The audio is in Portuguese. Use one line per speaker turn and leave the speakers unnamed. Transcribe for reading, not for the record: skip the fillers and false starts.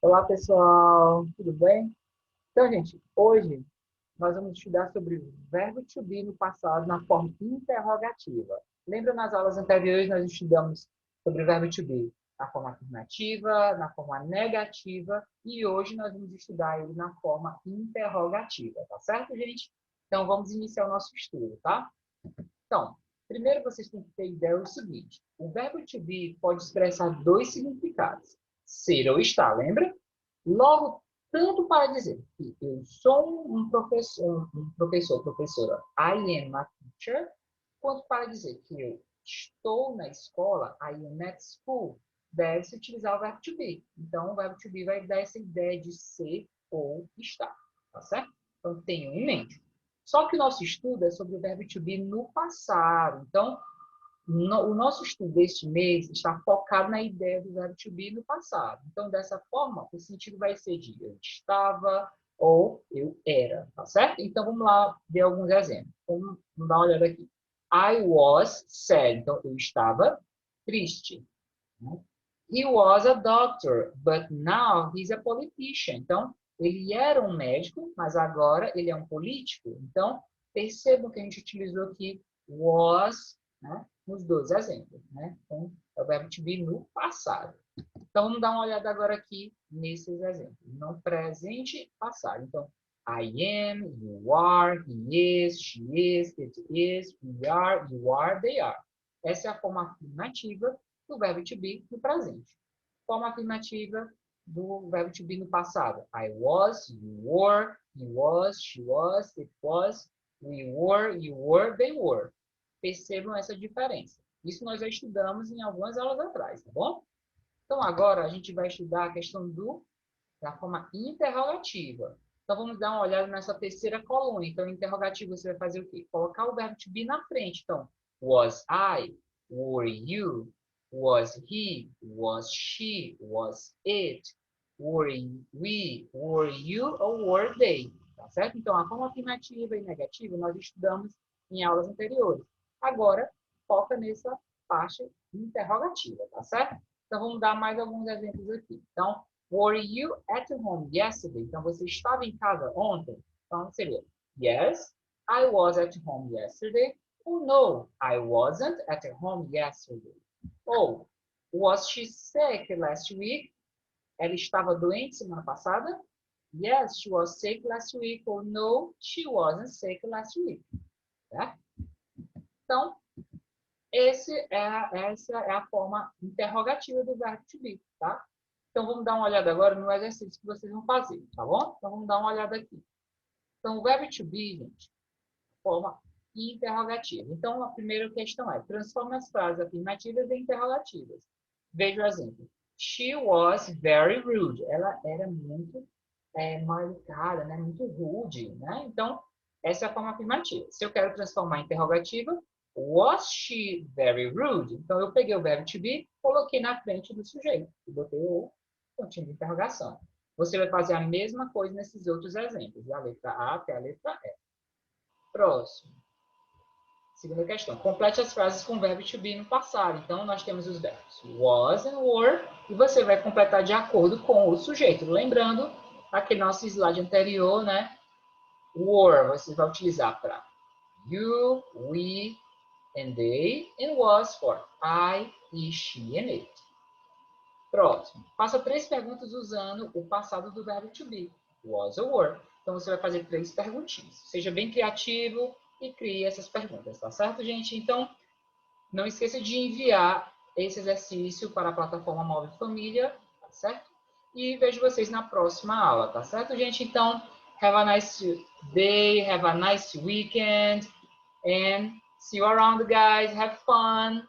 Olá, pessoal, tudo bem? Então, gente, hoje nós vamos estudar sobre o verbo to be no passado na forma interrogativa. Lembra nas aulas anteriores nós estudamos sobre o verbo to be na forma afirmativa, na forma negativa e hoje nós vamos estudar ele na forma interrogativa, tá certo, gente? Então, vamos iniciar o nosso estudo, tá? Então, primeiro vocês têm que ter ideia do seguinte: o verbo to be pode expressar dois significados: ser ou estar, lembra? Logo, tanto para dizer que eu sou professora, I am a teacher, quanto para dizer que eu estou na escola, I am at school, deve-se utilizar o verbo to be. Então, o verbo to be vai dar essa ideia de ser ou estar, tá certo? Então, tenham em mente. Só que o nosso estudo é sobre o verbo to be no passado. Então, o nosso estudo deste mês está focado na ideia do verbo to be no passado. Então, dessa forma, o sentido vai ser de eu estava ou eu era, tá certo? Então, vamos lá ver alguns exemplos. Vamos dar uma olhada aqui. I was sad. Então, eu estava triste. He was a doctor, but now he's a politician. Então, ele era um médico, mas agora ele é um político. Então, percebam que a gente utilizou aqui was, né, nos dois exemplos. Né? Então, é o verbo to be no passado. Então, vamos dar uma olhada agora aqui nesses exemplos. No presente e passado. Então, I am, you are, he is, she is, it is, we are, you are, they are. Essa é a forma afirmativa do verbo to be no presente. Forma afirmativa do verbo to be no passado. I was, you were, he was, she was, it was, we were, you were, they were. Percebam essa diferença. Isso nós já estudamos em algumas aulas atrás, tá bom? Então, agora a gente vai estudar a questão da forma interrogativa. Então, vamos dar uma olhada nessa terceira coluna. Então, interrogativo, você vai fazer o quê? Colocar o verbo to be na frente. Então, was I, were you, was he, was she, was it, were we, were you ou were they. Tá certo? Então, a forma afirmativa e negativa nós estudamos em aulas anteriores. Agora, foca nessa parte interrogativa, tá certo? Então, vamos dar mais alguns exemplos aqui. Então, were you at home yesterday? Então, você estava em casa ontem? Então, seria, yes, I was at home yesterday. Or no, I wasn't at home yesterday. Ou, was she sick last week? Ela estava doente semana passada? Yes, she was sick last week. Or no, she wasn't sick last week. Tá? Então, essa é a forma interrogativa do verbo to be, tá? Então, vamos dar uma olhada agora no exercício que vocês vão fazer, tá bom? Então, vamos dar uma olhada aqui. Então, o verbo to be, gente, forma interrogativa. Então, a primeira questão é, transforma as frases afirmativas em interrogativas. Veja o exemplo. She was very rude. Ela era muito mal educada, né? Muito rude, né? Então, essa é a forma afirmativa. Se eu quero transformar em interrogativa, was she very rude? Então, eu peguei o verbo to be, coloquei na frente do sujeito e botei o pontinho de interrogação. Você vai fazer a mesma coisa nesses outros exemplos, da letra A até a letra E. Próximo. Segunda questão. Complete as frases com o verbo to be no passado. Então, nós temos os verbos was and were, e você vai completar de acordo com o sujeito. Lembrando, aquele nosso slide anterior, né? Were, você vai utilizar para you, we, and they, and was for I, he, she, and it. Próximo. Faça 3 perguntas usando o passado do verbo to be, was or were. Então, você vai fazer 3 perguntinhas. Seja bem criativo e crie essas perguntas, tá certo, gente? Então, não esqueça de enviar esse exercício para a plataforma Móvel Família, tá certo? E vejo vocês na próxima aula, tá certo, gente? Então, have a nice day, have a nice weekend, and see you around, guys. Have fun!